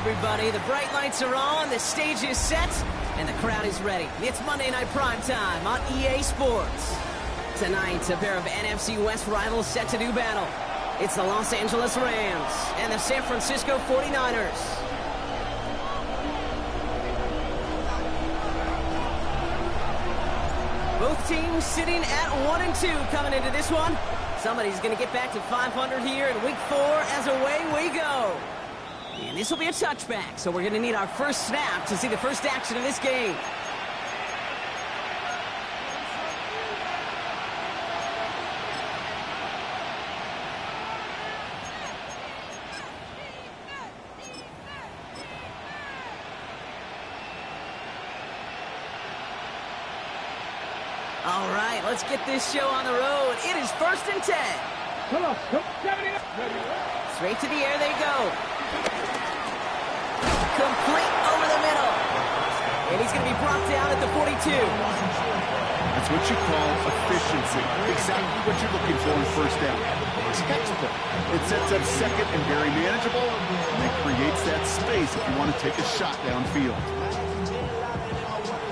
everybody. The bright lights are on, the stage is set, and the crowd is ready. It's Monday Night Prime Time on EA Sports. Tonight, a pair of NFC West rivals set to do battle. It's the Los Angeles Rams and the San Francisco 49ers. Both teams sitting at 1-2 coming into this one. Somebody's going to get back to 500 here in week 4 as away we go. And this will be a touchback, so we're going to need our first snap to see the first action of this game. All right, let's get this show on the road. It is 1st and 10. Come on, Straight to the air they go. Complete over the middle. And he's going to be brought down at the 42. That's what you call efficiency. Exactly what you're looking for in first down. Textbook. It sets up second and very manageable, and it creates that space if you want to take a shot downfield.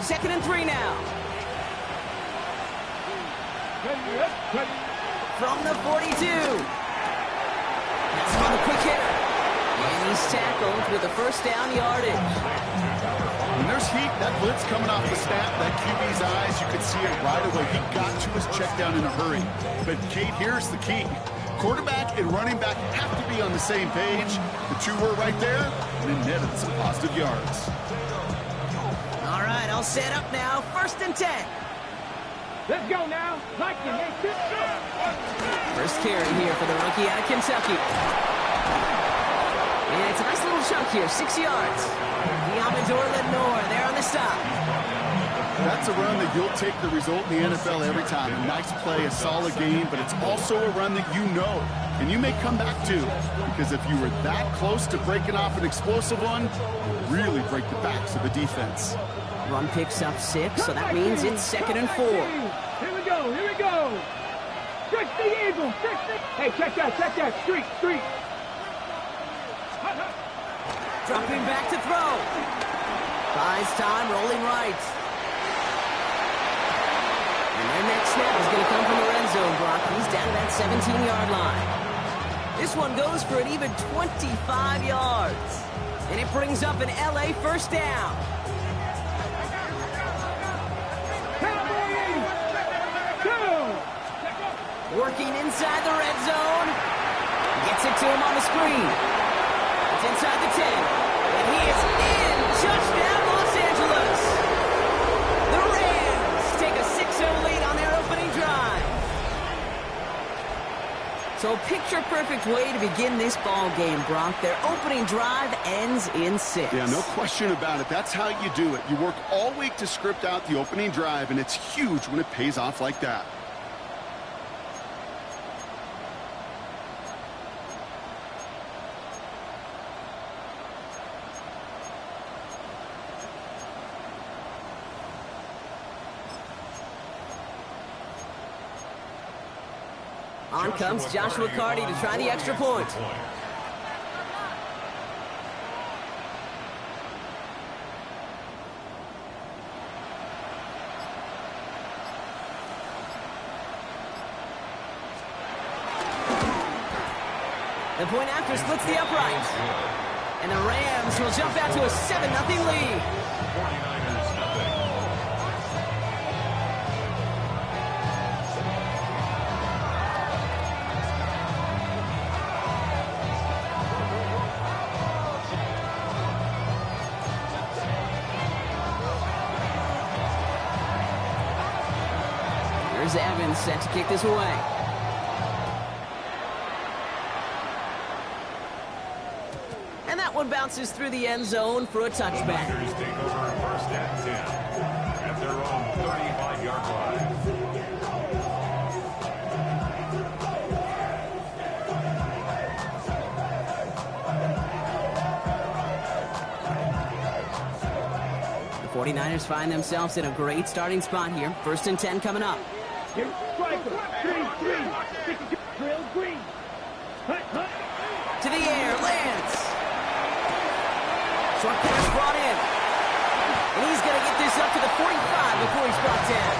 2nd and 3 now. From the 42. That's on the quick hitter. And he's tackled with the first down yardage. When there's heat, that blitz coming off the snap, that QB's eyes, you could see it right away. He got to his check down in a hurry. But, Kate, here's the key. Quarterback and running back have to be on the same page. The two were right there, and it netted some positive yards. All right, I'll set up now. 1st and 10. Let's go now. First carry here for the rookie out of Kentucky. And it's a nice little chunk here, 6 yards. Diamador Lenore there on the stop. That's a run that you'll take the result in the NFL every time. A nice play, a solid game, but it's also a run that you know. And you may come back to, because if you were that close to breaking off an explosive one, you really break the backs of the defense. Run picks up 6, so that means it's 2nd and 4. Here we go, here we go. Stretch the eagle, stretch the... Hey, check that, street. Dropping back to throw. Buys time, rolling right. And their next snap is going to come from the red zone, Brock. He's down to that 17-yard line. This one goes for an even 25 yards. And it brings up an LA first down. Working inside the red zone. Gets it to him on the screen. It's inside the 10. And he is in. Touchdown, Los Angeles. The Rams take a 6-0 lead on their opening drive. So a picture-perfect way to begin this ball game, Brock. Their opening drive ends in 6. Yeah, no question about it. That's how you do it. You work all week to script out the opening drive, and it's huge when it pays off like that. On comes Joshua Carty to try the extra point. The point after splits the upright. And the Rams will jump out to a 7-0 lead. Here's Evans set to kick this away. And that one bounces through the end zone for a touchback. Take over 1st and 10 at their own 35-yard line. The 49ers find themselves in a great starting spot here. 1st and 10 coming up. Here, striker, green, drill green. To the air, Lance. Short pass brought in. And he's going to get this up to the 45 before he's brought down.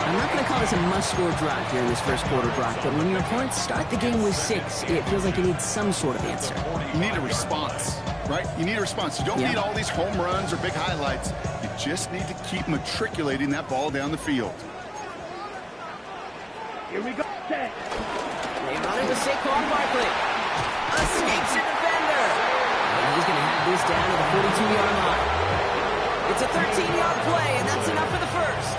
I'm not going to call this a must-score drive here in this first quarter, Brock, but when your opponents start the game with 6, it feels like you need some sort of answer. You need a response, right? You need a response. You don't need all these home runs or big highlights. You just need to keep matriculating that ball down the field. Here we go. Set. They run it with Saquon Barkley. Escapes your defender. And he's going to have this down to the 42-yard line. It's a 13-yard play, and that's enough for the first.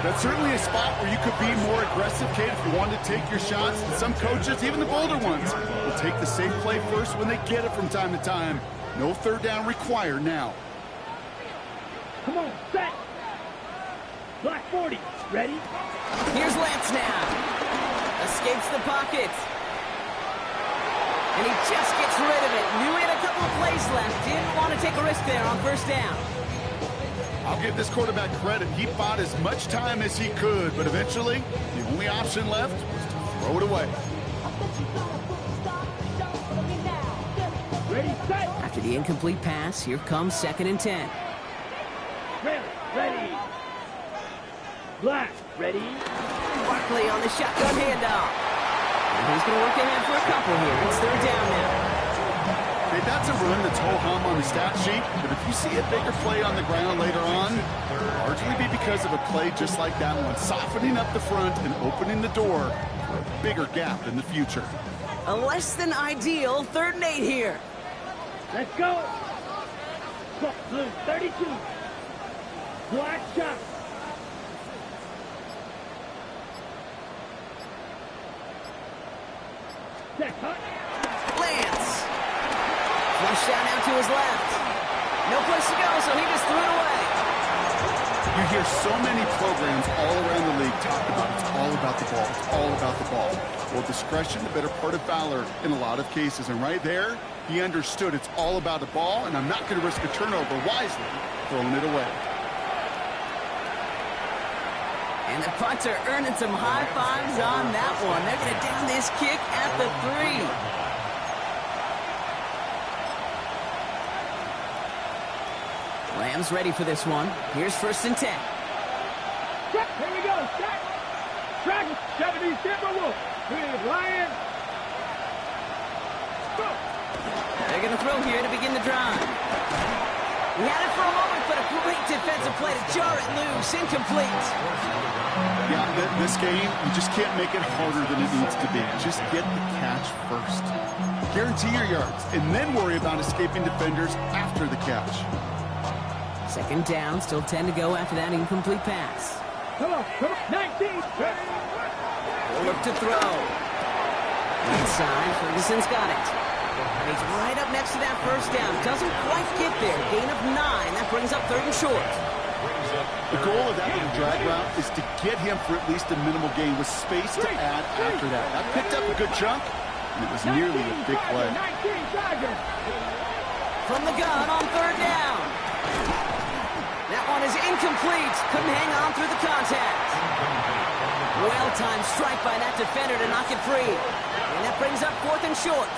That's certainly a spot where you could be more aggressive, Kate, if you wanted to take your shots. And some coaches, even the bolder ones, will take the safe play first when they get it from time to time. No third down required now. Come on, set. Black 40. Ready? Here's Lance now. Escapes the pocket. And he just gets rid of it. Knew he had a couple of plays left. Didn't want to take a risk there on first down. I'll give this quarterback credit. He bought as much time as he could, but eventually, the only option left was to throw it away. Ready, set. After the incomplete pass, here comes 2nd and 10. Ready. Black, ready. Barkley on the shotgun handoff. And he's going to work ahead for a couple here. It's 3rd down now. Okay, that's a run that's ho-hum on the stat sheet, but if you see a bigger play on the ground later on, it'll largely be because of a play just like that one, softening up the front and opening the door for a bigger gap in the future. A less than ideal 3rd and 8 here. Let's go. Blue 32. Black shot. Set, cut. Lance. Flush down now to his left. No place to go, so he just threw it away. You hear so many programs all around the league talk about it's all about the ball. It's all about the ball. Well, discretion, the better part of valor in a lot of cases. And right there, he understood it's all about the ball, and I'm not going to risk a turnover wisely, throwing it away. And the punter earning some high fives on that one. They're going to down this kick at the 3. Rams ready for this one. Here's 1st and 10. Here we go. Set. Track 70 Timberwolves. Big Lion. Go. They're going to throw here to begin the drive. He had it for a moment, but a great defensive play to jar it loose. Incomplete. Yeah, this game, you just can't make it harder than it needs to be. Just get the catch first. Guarantee your yards, and then worry about escaping defenders after the catch. 2nd down, still 10 to go after that incomplete pass. Come on. 19. Look to throw. Inside, Ferguson's got it. And he's right up next to that first down. Doesn't quite get there. Gain of 9. That brings up 3rd and short. The goal of that little drag route is to get him for at least a minimal gain with space to add after that. That picked up a good chunk, and it was nearly a big play. From the gun on 3rd down. That one is incomplete. Couldn't hang on through the contact. Well-timed strike by that defender to knock it free. And that brings up 4th and short.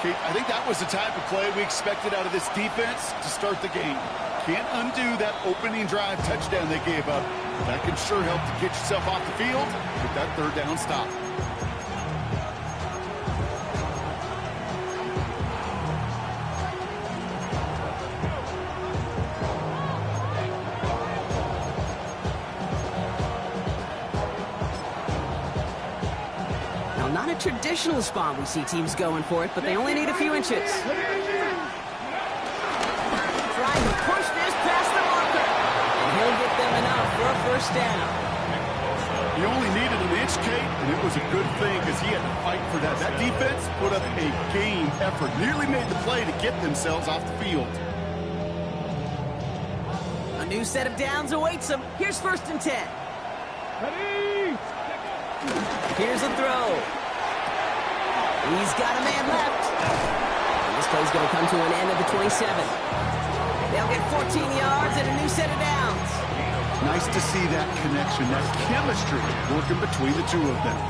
Kate, I think that was the type of play we expected out of this defense to start the game. Can't undo that opening drive touchdown they gave up. That can sure help to get yourself off the field with that 3rd down stop. Not a traditional spot we see teams going for it, but they only need a few inches. Trying to push this past the marker. And he'll get them enough for a 1st down. He only needed an inch, Kate, and it was a good thing because he had to fight for that. That defense put up a game effort, nearly made the play to get themselves off the field. A new set of downs awaits them. Here's 1st and 10. Ready. Here's a throw. He's got a man left. And this play's going to come to an end at the 27. They'll get 14 yards and a new set of downs. Nice to see that connection, that chemistry working between the two of them.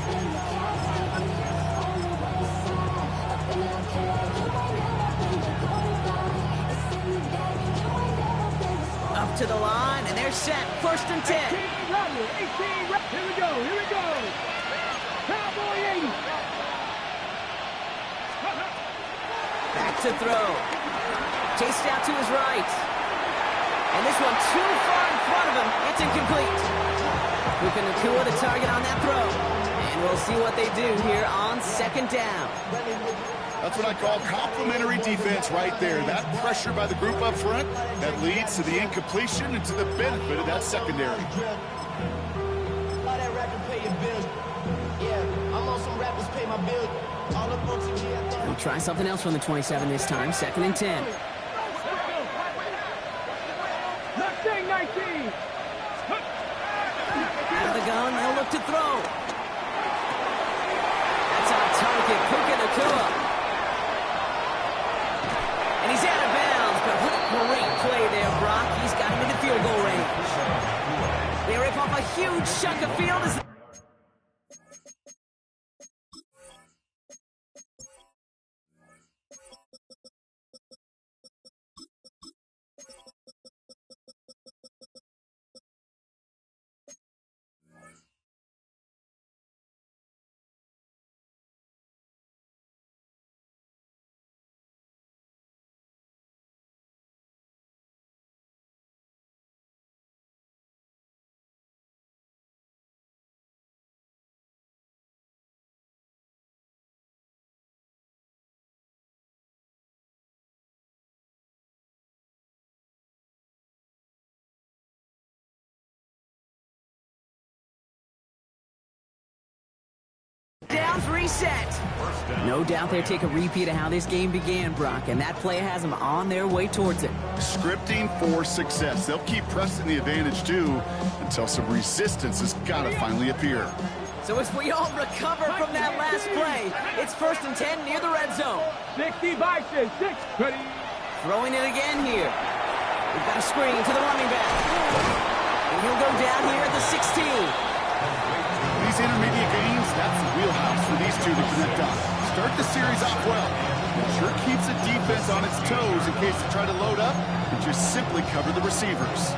to the line, and they're set. 1st and 10. 18, here we go, here we go. Cowboy 80. Back to throw. Chased out to his right. And this one too far in front of him. It's incomplete. Puka Nacua the target on that throw. And we'll see what they do here on 2nd down. That's what I call complimentary defense right there. That pressure by the group up front, that leads to the incompletion and to the benefit of that secondary. We'll try something else from the 27 this time. 2nd and 10. Mustang 19. Out of the gun, they'll look to throw. That's on target, Puka Nacua. And he's out of bounds, but what a great play there, Brock. He's got him into field goal range. They rip off a huge chunk of field as downs reset. No doubt they take a repeat of how this game began, Brock, and that play has them on their way towards it. Scripting for success. They'll keep pressing the advantage, too, until some resistance has got to finally appear. So as we all recover from that last play, it's 1st and 10 near the red zone. 60 Bison, 6. Ready. Throwing it again here. We've got a screen to the running back. And he'll go down here at the 16. These intermediate gains, that's the wheelhouse for these two to connect on. Start the series off well. It sure keeps the defense on its toes in case they try to load up and just simply cover the receivers.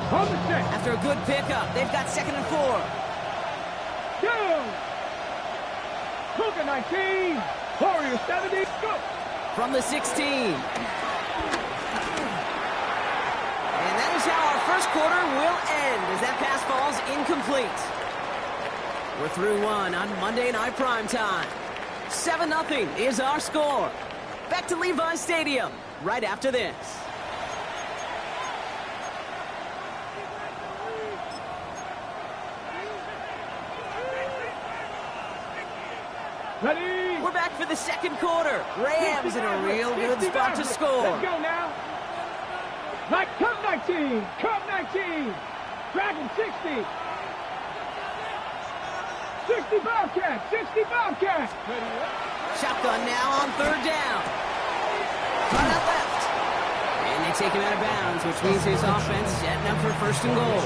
After a good pickup, they've got 2nd and 4. Down. Puka 19. Warrior 70. Go. From the 16. And that is how our first quarter will end as that pass falls incomplete. We're through one on Monday Night Primetime. 7-0 is our score. Back to Levi's Stadium right after this. Ready. We're back for the 2nd quarter. Rams in a real good spot to score. Let's go now. Like Cub 19. Cub 19. Dragon 60. 60 Bobcats. 60 Bobcats. Shotgun now on 3rd down. Run out left. And they take him out of bounds, which means his offense setting up for 1st and goal.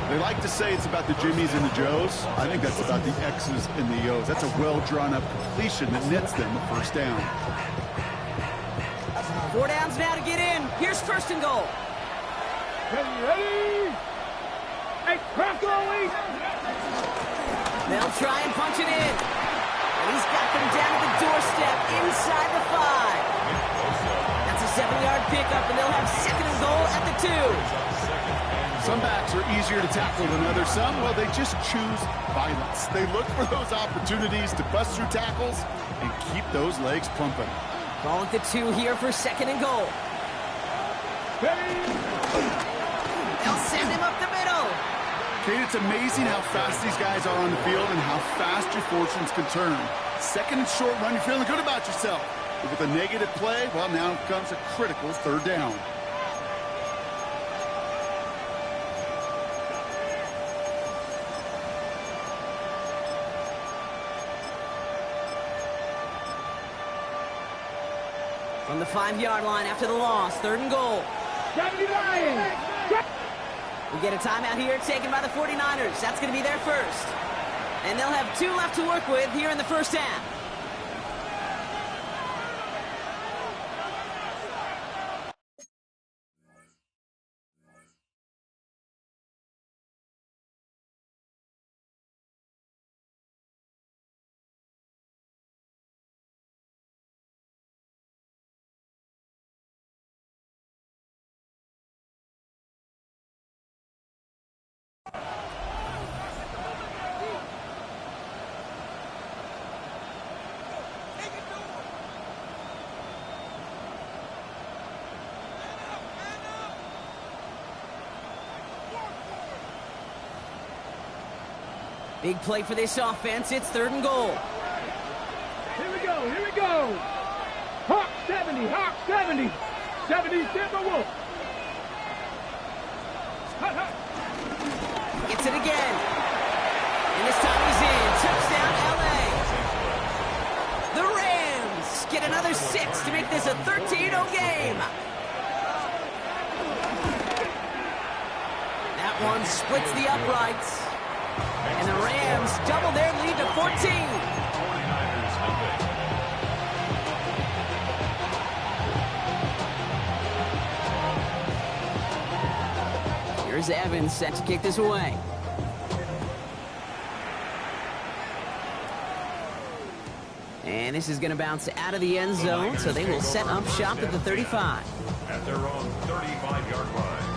They like to say it's about the Jimmies and the Joes. I think that's about the X's and the O's. That's a well-drawn-up completion that nets them a 1st down. 4 downs now to get in. Here's 1st and goal. Ready. Hey, crack going. They'll try and punch it in. And he's got them down at the doorstep inside the 5. That's a 7-yard pickup, and they'll have 2nd and goal at the 2. Some backs are easier to tackle than others. Some, well, they just choose violence. They look for those opportunities to bust through tackles and keep those legs pumping. Ball at the 2 here for 2nd and goal. They'll send him up the middle. Kate, it's amazing how fast these guys are on the field and how fast your fortunes can turn. 2nd and short run, you're feeling good about yourself. But with a negative play, well, now comes a critical 3rd down. From the 5-yard line after the loss, 3rd and goal. 70 Lions. We get a timeout here taken by the 49ers. That's going to be their 1st. And they'll have 2 left to work with here in the 1st half. Big play for this offense. It's 3rd and goal. Here we go, here we go. Hawk 70, Hawk 70. 70 Timberwolves. Hut, hut. Gets it again. And this time he's in. Touchdown, LA. The Rams get another 6 to make this a 13-0 game. That one splits the uprights. And the Rams double their lead to 14. 49ers nothing. Here's Evans set to kick this away. And this is going to bounce out of the end zone, so they will set up shop at the 35. At their own 35-yard line.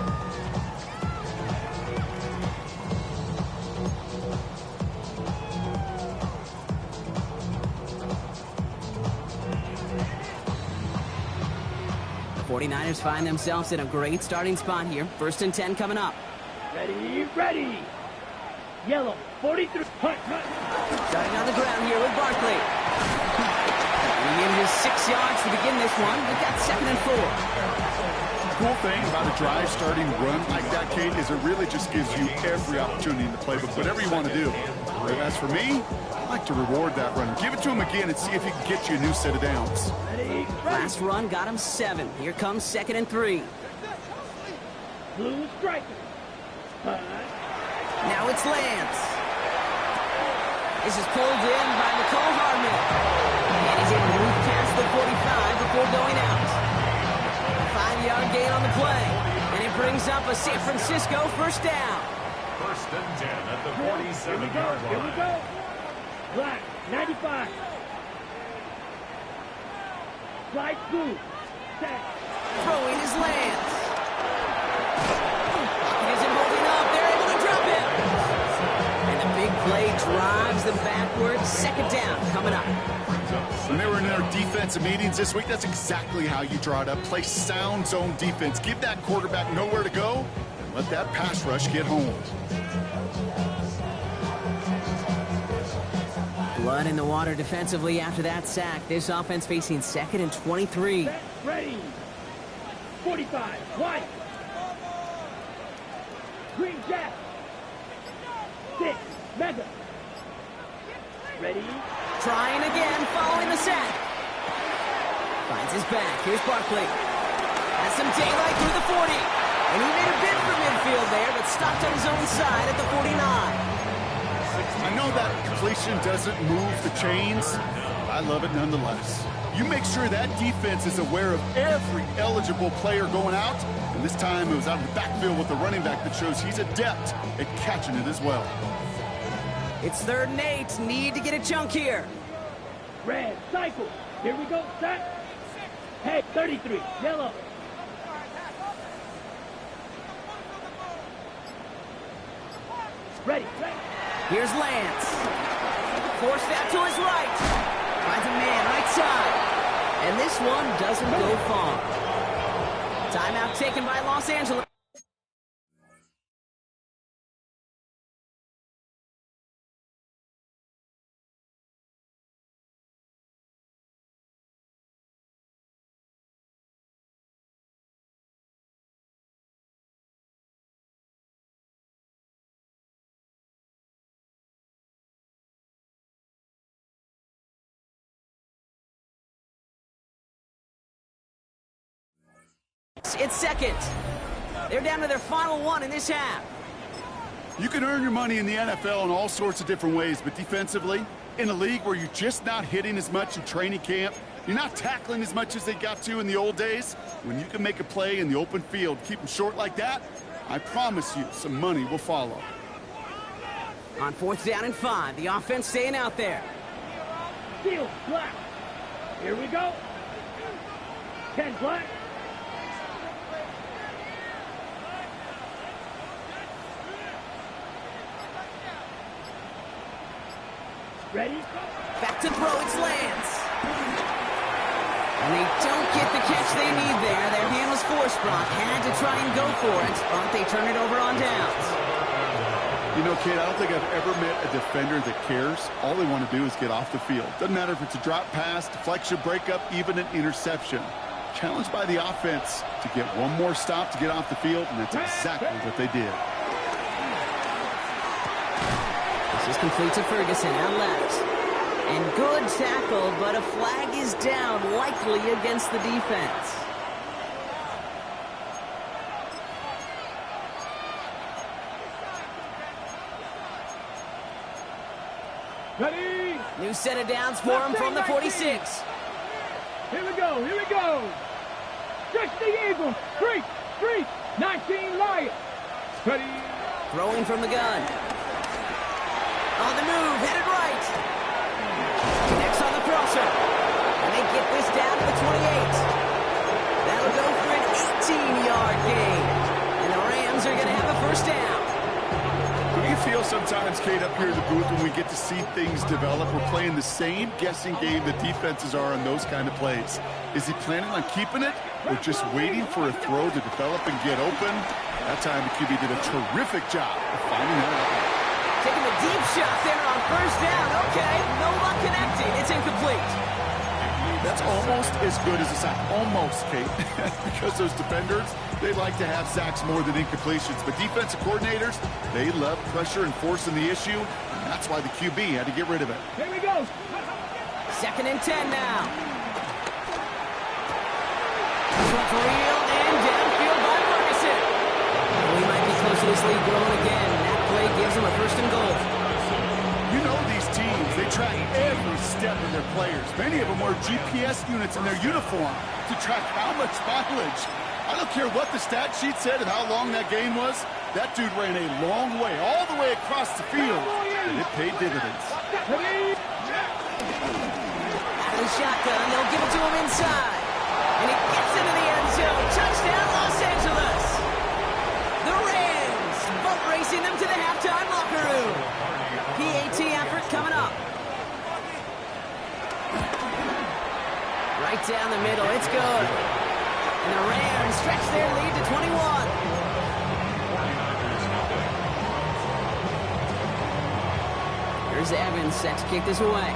The 49ers find themselves in a great starting spot here. 1st and 10 coming up. Ready, ready. Yellow, 43. Hunt, hunt. Starting on the ground here with Barkley. He in his 6 yards to begin this one. We've got 2nd and 4. The cool thing about a drive starting run like that, Kate, is it really just gives you every opportunity in the playbook, whatever you want to do. As for me, I like to reward that run. Give it to him again and see if he can get you a new set of downs. Ready, Last run got him 7. Here comes 2nd and 3. blue striker. Hunt. Now it's Lance. This is pulled in by Nicole Hardman. And he's able to move past the 45 before going out. 5-yard gain on the play. And it brings up a San Francisco 1st down. 1st and 10 at the Here we 47-yard go, here we line. go. Black, 95. Slide blue. Set. Throwing is Lance. He isn't holding up. They're able to drop him. And the big play drives them backwards. 2nd down coming up. When they were in their defensive meetings this week, that's exactly how you draw it up. Play sound zone defense. Give that quarterback nowhere to go, and let that pass rush get home. Blood in the water defensively after that sack. This offense facing 2nd and 23. Set. Ready. 45. White. Green Jack. 6. Mega. Ready. Trying again, following the sack. Finds his back. Here's Barkley. Has some daylight through the 40. And he made a bid for midfield there, but stopped on his own side at the 49. I know that completion doesn't move the chains. I love it nonetheless. You make sure that defense is aware of every eligible player going out. And this time it was out of the backfield with the running back that shows he's adept at catching it as well. It's 3rd and 8. Need to get a chunk here. Red. Cycle. Here we go. Set. Hey, 33. Yellow. Ready. Ready. Here's Lance. Forced out to his right. Finds a man right side. And this one doesn't go far. Timeout taken by Los Angeles. It's 2nd. They're down to their final 1 in this half. You can earn your money in the NFL in all sorts of different ways, but defensively, in a league where you're just not hitting as much in training camp, you're not tackling as much as they got to in the old days, when you can make a play in the open field, keep them short like that, I promise you some money will follow. On 4th down and 5, the offense staying out there. Field. Black. Here we go. 10 black. Ready? Back to throw, it's Lance. And they don't get the catch they need there. Their hand was forced, Brock. Had to try and go for it, but they turn it over on downs. You know, Kate, I don't think I've ever met a defender that cares. All they want to do is get off the field. Doesn't matter if it's a drop pass, deflection, breakup, even an interception. Challenged by the offense to get one more stop to get off the field, and that's exactly what they did. This is complete to Ferguson out left. And good tackle, but a flag is down, likely against the defense. Ready? New set of downs for him from the 46. Here we go, here we go. Stretch the Eagles. 3, 19 Lions. Ready? Throwing from the gun. On the move, headed right. Connects on the crosser. And they get this down to the 28. That'll go for an 18-yard gain. And the Rams are going to have a first down. Do you feel sometimes, Kate, up here in the booth when we get to see things develop, we're playing the same guessing game that defenses are on those kind of plays? Is he planning on keeping it or just waiting for a throw to develop and get open? That time the QB did a terrific job of finding that out. Taking the deep shot there on first down. Okay, no luck connecting. It's incomplete. That's almost as good as a sack. Almost, Kate. Because those defenders, they like to have sacks more than incompletions. But defensive coordinators, they love pressure and forcing the issue. And that's why the QB had to get rid of it. Here we go. 2nd and 10 now. This one's reeled in downfield by Ferguson. We might be close to this lead growing again. That play gives them a 1st and goal. You know these teams, they track every step of their players. Many of them wear GPS units in their uniform to track how much mileage. I don't care what the stat sheet said and how long that gain was. That dude ran a long way, all the way across the field, and it paid dividends. Out of the shotgun, they'll give it to him inside. And he gets into the end zone. Touchdown, Los Angeles. The Rams boat racing them to the halftime locker room. PAT effort coming up. Right down the middle, it's good. And the Rams stretch their lead to 21. Here's Evans set to kick this away.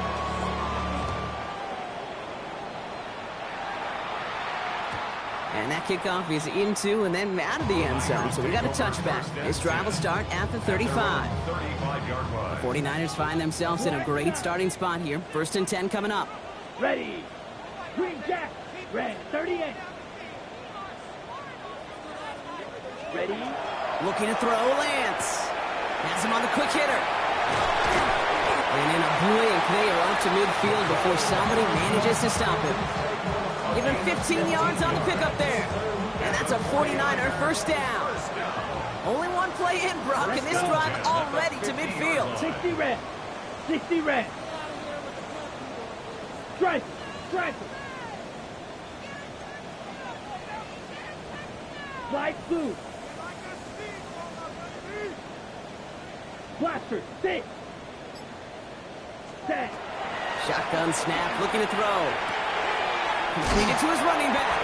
And that kickoff is into and then out of the end zone. So we got a touchback. This drive will start at the 35. The 49ers find themselves in a great starting spot here. 1st and 10 coming up. Ready. Green Jack. Red 38. Ready. Looking to throw, Lance. Has him on the quick hitter. And in a blink, they are up to midfield before somebody manages to stop him. Give him 15 yards on the pickup there. And that's a 49er 1st down. Only one play in, Brock, and this drive already to midfield. 60 red. 60 red. Strike. Strike. Light blue. Blaster. 6. 10. Shotgun snap, looking to throw. Completed to his running back.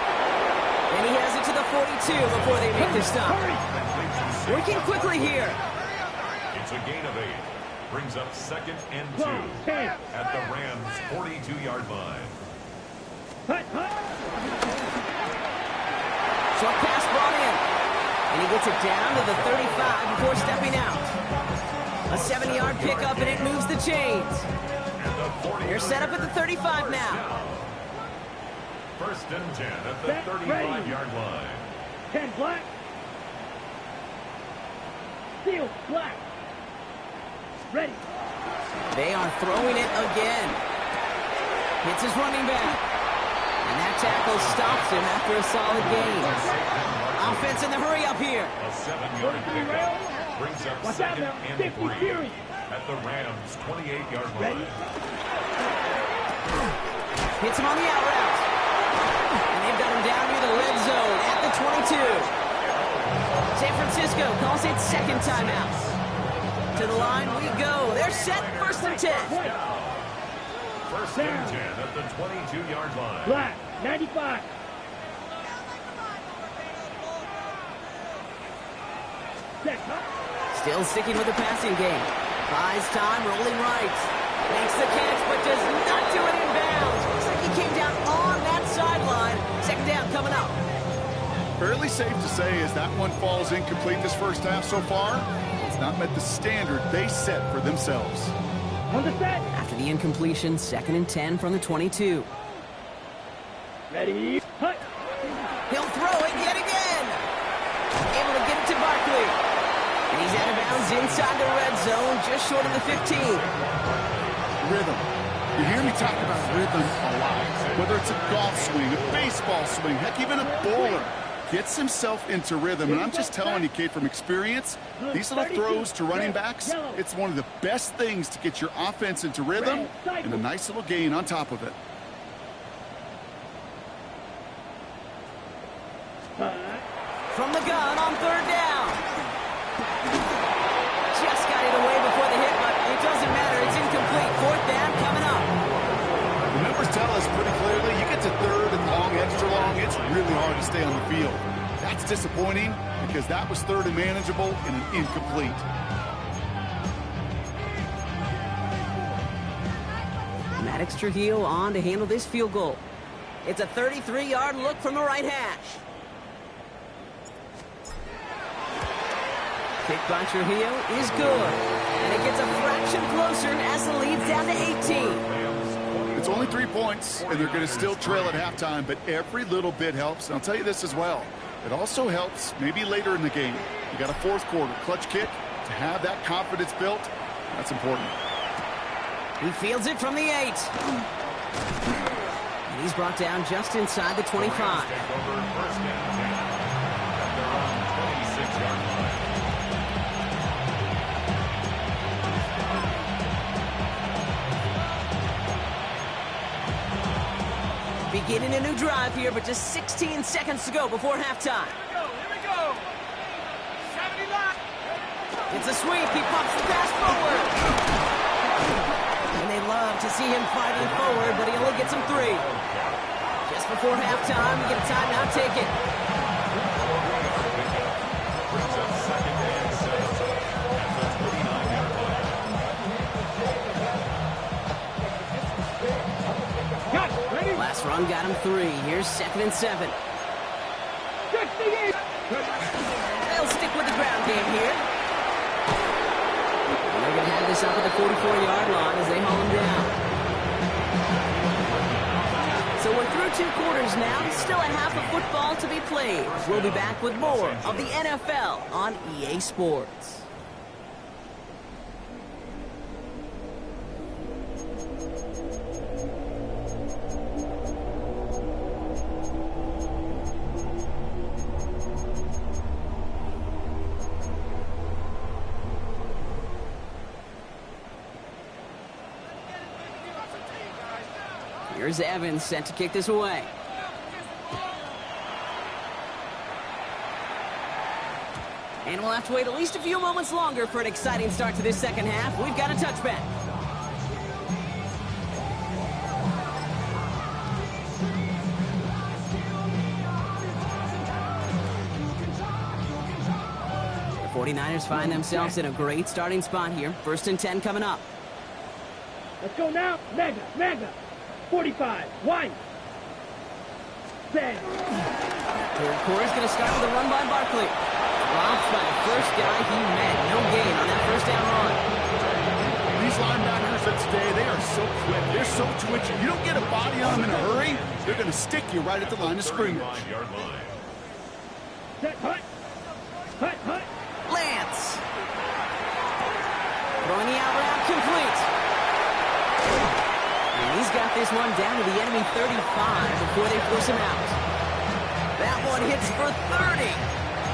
And he has it to the 42 before they make the stop. Working quickly here. It's a gain of 8. Brings up 2nd and 2 at the Rams' 42-yard line. Short pass brought in. And he gets it down to the 35 before stepping out. A 70-yard pickup, and it moves the chains. They're set up at the 35 now. 1st and 10 at the 35-yard line. 10 black. Steel black. Ready. They are throwing it again. Hits his running back. And that tackle stops him after a solid gain. Offense in the hurry up here. A 7-yard pickup brings up 2nd and 3 at the Rams' 28-yard line. Hits him on the out route. And they've got him down near the red zone at the 22. San Francisco calls it 2nd timeout. To the line we go. They're set 1st and 10. 1st and 10 at the 22-yard line. Black. 95. Still sticking with the passing game. Buys time, rolling right. Makes the catch, but does not do it in bounds. Looks like he came down on that sideline. Second down coming up. Fairly safe to say as that one falls incomplete this first half so far, it's not met the standard they set for themselves. On the set. After the incompletion, 2nd and 10 from the 22. Ready. Hut. He'll throw it yet again. Able to get it to Barkley. And he's out of bounds inside the red zone, just short of the 15. Rhythm. You hear me talk about rhythm a lot. Whether it's a golf swing, a baseball swing, heck, even a bowler. Gets himself into rhythm, and I'm just telling you, Kate, from experience, these little throws to running backs, it's one of the best things to get your offense into rhythm and a nice little gain on top of it. From the gun on 3rd down. Just got it away before the hit, but it doesn't matter. It's incomplete. 4th down coming up. The numbers tell us pretty clearly, you get to 3rd and long, extra long, it's really hard to stay on the field. That's disappointing because that was 3rd and manageable and an incomplete. Maddox Trujillo on to handle this field goal. It's a 33-yard look from the right hash. Kick by Trujillo is good. And it gets a fraction closer as the lead's down to 18. It's only 3 points, and they're going to still trail at halftime, but every little bit helps. And I'll tell you this as well. It also helps maybe later in the game. You got a 4th quarter clutch kick. To have that confidence built, that's important. He fields it from the 8. And he's brought down just inside the 25. Beginning a new drive here, but just 16 seconds to go before halftime. Here we go. 70 left. It's a sweep. He pops the pass forward. And they love to see him fighting forward, but he only gets him 3. Just before halftime, we get a timeout taken. Last run got him 3. Here's 2nd and 7. They'll stick with the ground game here. And they're going to have this up at the 44-yard line as they haul him down. So we're through 2 quarters now. Still a half of football to be played. We'll be back with more of the NFL on EA Sports. Here's Evans set to kick this away. And we'll have to wait at least a few moments longer for an exciting start to this second half. We've got a touchback. The 49ers find themselves in a great starting spot here. 1st and 10 coming up. Let's go now. Mega. 45. Wide. Set. 3rd quarter's going to start with a run by Barkley. Dropped by the first guy he met. No gain on that 1st down run. These linebackers of today, they are so quick. They're so twitchy. You don't get a body on them in a hurry, they're going to stick you right at the line of scrimmage. Set. Hut. Lance. Throwing the out route complete. And he's got this one down to the enemy 35 before they force him out. That one hits for 30.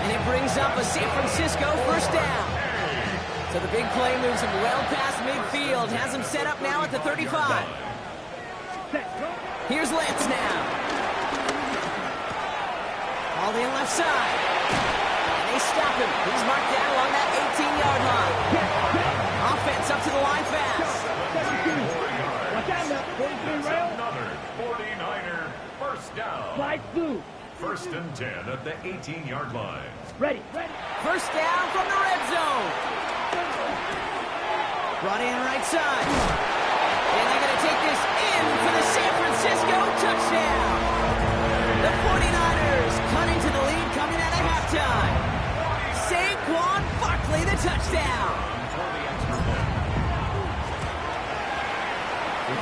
And it brings up a San Francisco 1st down. So the big play moves him well past midfield. Has him set up now at the 35. Here's Lance now. All in left side. And they stop him. He's marked down along that 18-yard line. Offense up to the line fast. Watch out now. 43 rail. Another 49er 1st down. Slide through. First and 10 at the 18-yard line. Ready. First down from the red zone. Brought in right side. And they're going to take this in for the San Francisco touchdown. The 49ers cut into the lead coming out of halftime. Saquon Barkley, the touchdown.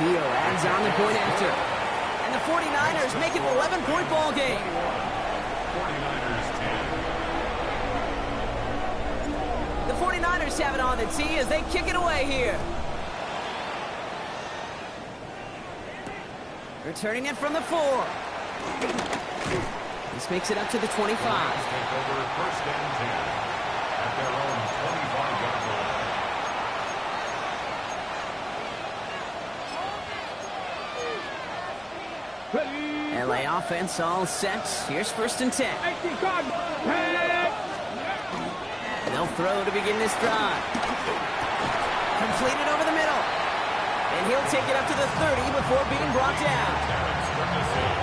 Dio adds on the point after. And the 49ers make it an 11-point ball game. 49ers 10. The 49ers have it on the tee as they kick it away here. Returning it from the 4. This makes it up to the 25. Take over first and 10 at their own 25-yard line. Ready. LA offense all set. Here's first and 10. They'll throw to begin this drive. Completed over the middle. And he'll take it up to the 30 before being brought down.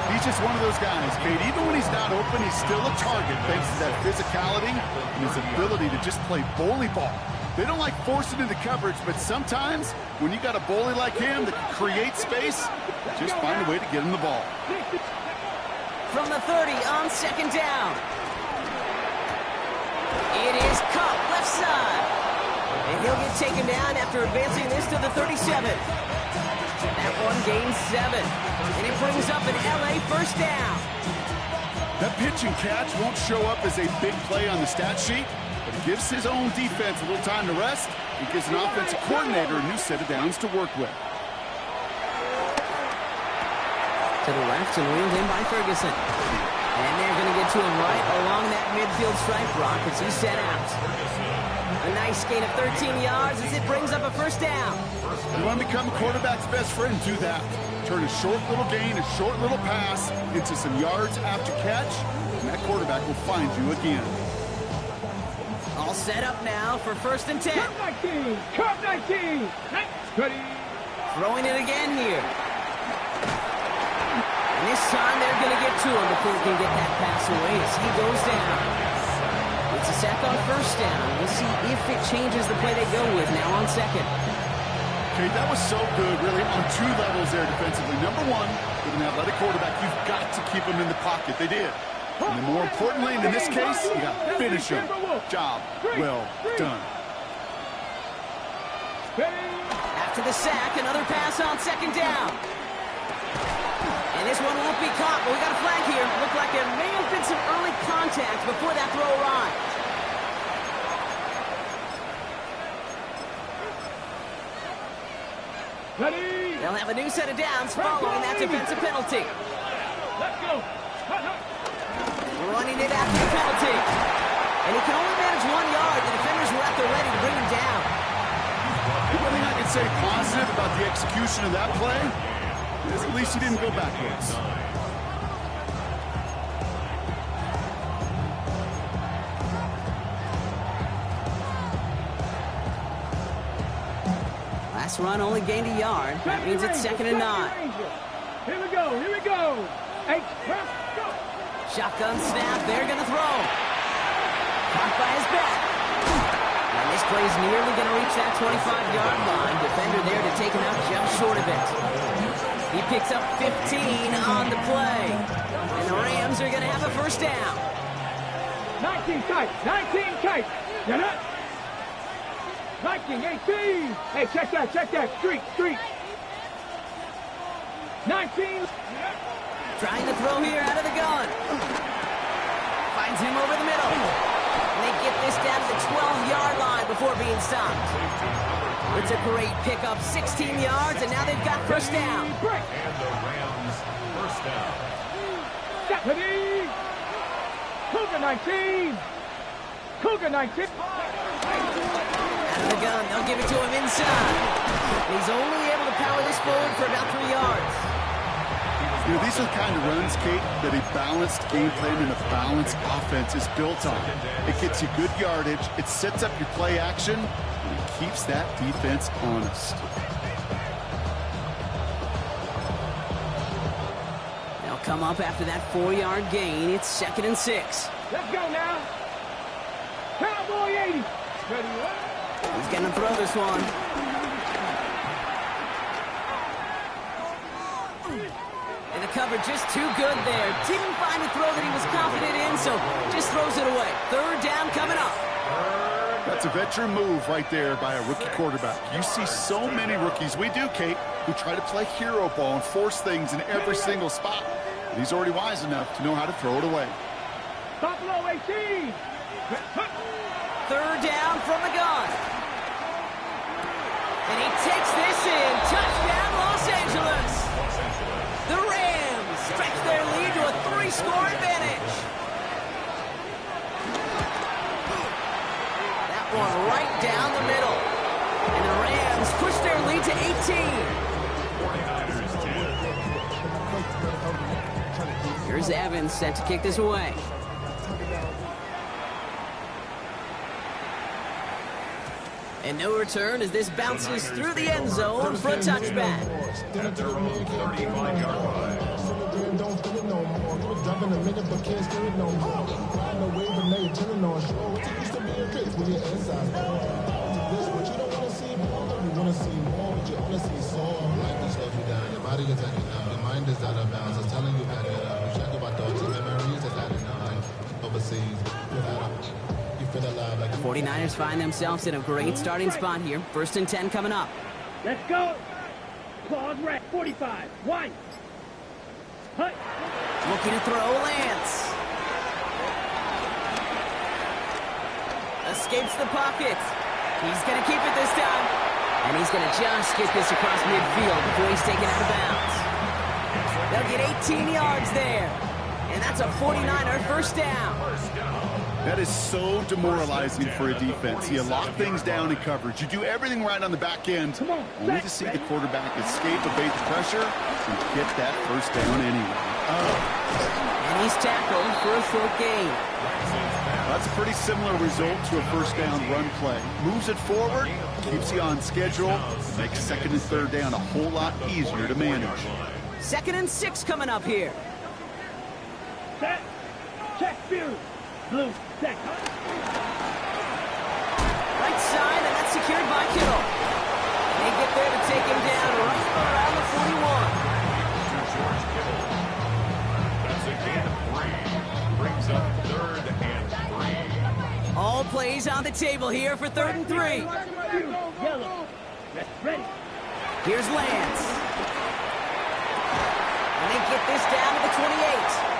He's just one of those guys, Kate. Even when he's not open, he's still a target thanks to that physicality and his ability to just play bully ball. They don't like forcing into coverage, but sometimes when you got a bully like him that can create space, just find a way to get him the ball. From the 30 on second down. It is Cup left side. And he'll get taken down after advancing this to the 37. That one gains 7. And it brings up an LA first down. That pitch and catch won't show up as a big play on the stat sheet, but it gives his own defense a little time to rest. It gives an offensive coordinator a new set of downs to work with. To the left and wheeled in by Ferguson. And they're going to get to him right along that midfield stripe, Brock, as he set out. A nice gain of 13 yards as it brings up a first down. You want to become a quarterback's best friend, do that. Turn a short little gain, a short little pass into some yards after catch, and that quarterback will find you again. All set up now for first and 10. Cup 19. Ready. Throwing it again here. And this time they're going to get to him before he can get that pass away as he goes down. It's a sack on first down. We'll see if it changes the play they go with now on second. Okay, that was so good, really, on two levels there defensively. Number one, with an athletic quarterback, you've got to keep him in the pocket. They did. And then more importantly, in this case, you got to finish him. Job well done. After the sack, another pass on second down. And this one won't be caught, but we got a flag here. Looked like there may have been some early contact before that throw arrived. Ready. They'll have a new set of downs following that defensive penalty. Let's go. Running it after the penalty. And he can only manage 1 yard. The defenders were at the ready to bring him down. The only thing I can say positive about the execution of that play is at least he didn't go backwards. Last run only gained a yard. That means it's second and 9. Here we go. Hey, go. Shotgun snap. They're going to throw. Caught by his back. And this play's nearly going to reach that 25-yard line. Defender there to take him out just short of it. He picks up 15 on the play. And the Rams are going to have a first down. 19 tight. Get it. 19, 18. Hey, check that. Street. 19. Trying to throw here out of the gun. Finds him over the middle. And they get this down to the 12-yard line before being stopped. It's a great pickup, 16 yards, and now they've got first down. And the Rams first down. Ready. Cougar 19. Out of the gun, they'll give it to him inside. He's only able to power this forward for about 3 yards. You know, these are the kind of runs, Kate, that a balanced game plan and a balanced offense is built on. It gets you good yardage, it sets up your play action, and it keeps that defense honest. Now They'll come up after that 4-yard gain. It's 2nd and 6. Let's go now. Cowboy 80. Ready, what? He's going to throw this one. And the cover just too good there. Didn't find a throw that he was confident in, so just throws it away. 3rd down coming up. That's a veteran move right there by a rookie quarterback. You see so many rookies, we do, Kate, who try to play hero ball and force things in every single spot. But he's already wise enough to know how to throw it away. Buffalo 18. 3rd down from the gun. And he takes this in. Touchdown, Los Angeles. The Rams stretch their lead to a 3-score advantage. That one right down the middle. And the Rams push their lead to 18. Here's Evans set to kick this away. And no return as this bounces through the end zone for a touchback. At their own 35-yard line. The 49ers find themselves in a great starting spot here. 1st and 10 coming up. Let's go. Claws red. 45. One. Hut. Looking to throw, Lance. Escapes the pocket. He's going to keep it this time. And he's going to just get this across midfield before he's taken out of bounds. They'll get 18 yards there. And that's a 49er 1st down. That is so demoralizing for a defense. You lock things down in coverage. You do everything right on the back end, only to see the quarterback escape, evade the pressure, and get that 1st down anyway. And he's tackled for a short gain. That's a pretty similar result to a 1st down run play. Moves it forward, keeps you on schedule, makes 2nd and 3rd down a whole lot easier to manage. 2nd and 6 coming up here. Set. Check view. Blue. Set. Right side, and that's secured by Kittle. And they get there to take him down right around the 41. That's a gain of 3. Brings up 3rd and 3. All plays on the table here for 3rd and 3. Yellow. Ready. Here's Lance. And they get this down to the 28.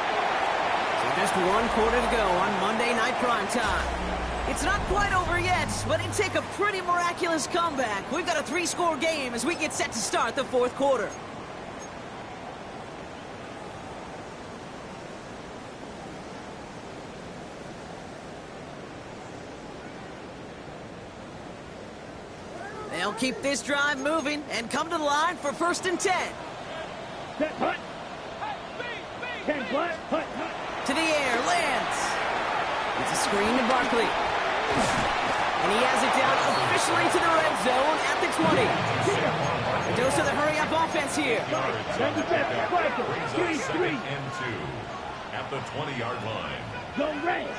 So just 1 quarter to go on Monday Night Primetime. It's not quite over yet, but it'd take a pretty miraculous comeback. We've got a 3-score game as we get set to start the 4th quarter. They'll keep this drive moving and come to the line for 1st and 10. Set. Hut. 10 flat. Hut. To the air, Lance. It's a screen to Barkley. And he has it down officially to the red zone at the 20. A dose of the hurry-up offense here. 97. Brings up 2nd and 2 at the 20-yard line. Go red.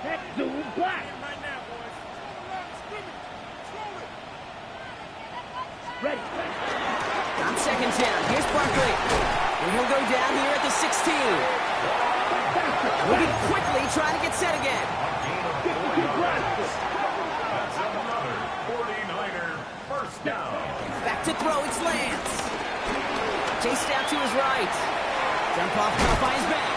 That's zoom black. Ready. On 2nd down, here's Barkley. And he'll go down here at the 16. Moving quickly, trying to get set again. That's another 49er 1st down. Back to throw, it's Lance. Chased out to his right. Jump off by his back.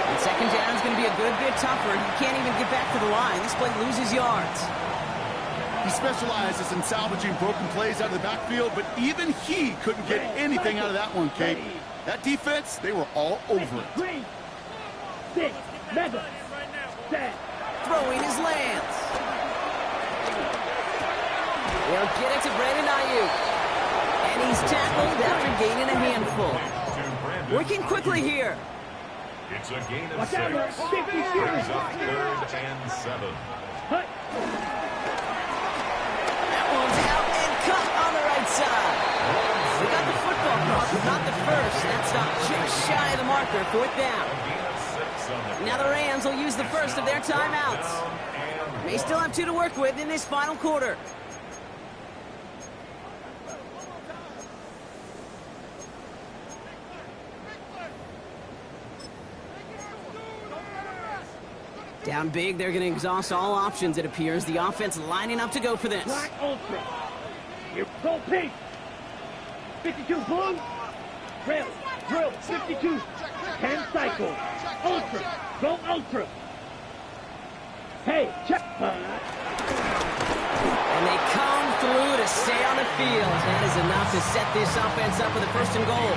And 2nd down is going to be a good bit tougher. He can't even get back to the line. This play loses yards. He specializes in salvaging broken plays out of the backfield, but even he couldn't get anything out of that one, Kate. That defense, they were all over it. 3, 6, mega. Set. Throwing his Lance. They'll get it to Brandon Ayuk. And he's tackled after gaining a handful. Working quickly here. It's a gain of Watch 6. out, Brings up 3rd and 7. Hut. That one's out and cut on the right side. We got the football caught with not the first. That stop just shy of the marker. 4th down. Now the Rams will use the first of their timeouts. They still have 2 to work with in this final quarter. Down big, they're going to exhaust all options, it appears. The offense lining up to go for this. Black Ultra. Here, go pink. 52 blue. Drill, 52. 10 cycle. Ultra, go Ultra. Hey, check. And they come through to stay on the field. That is enough to set this offense up with a 1st and goal.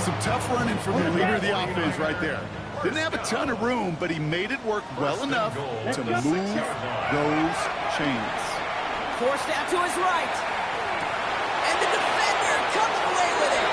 Some tough running from the leader of the offense right there. Didn't have a ton of room, but he made it work well enough to move those chains. Forced out to his right. And the defender comes away with it.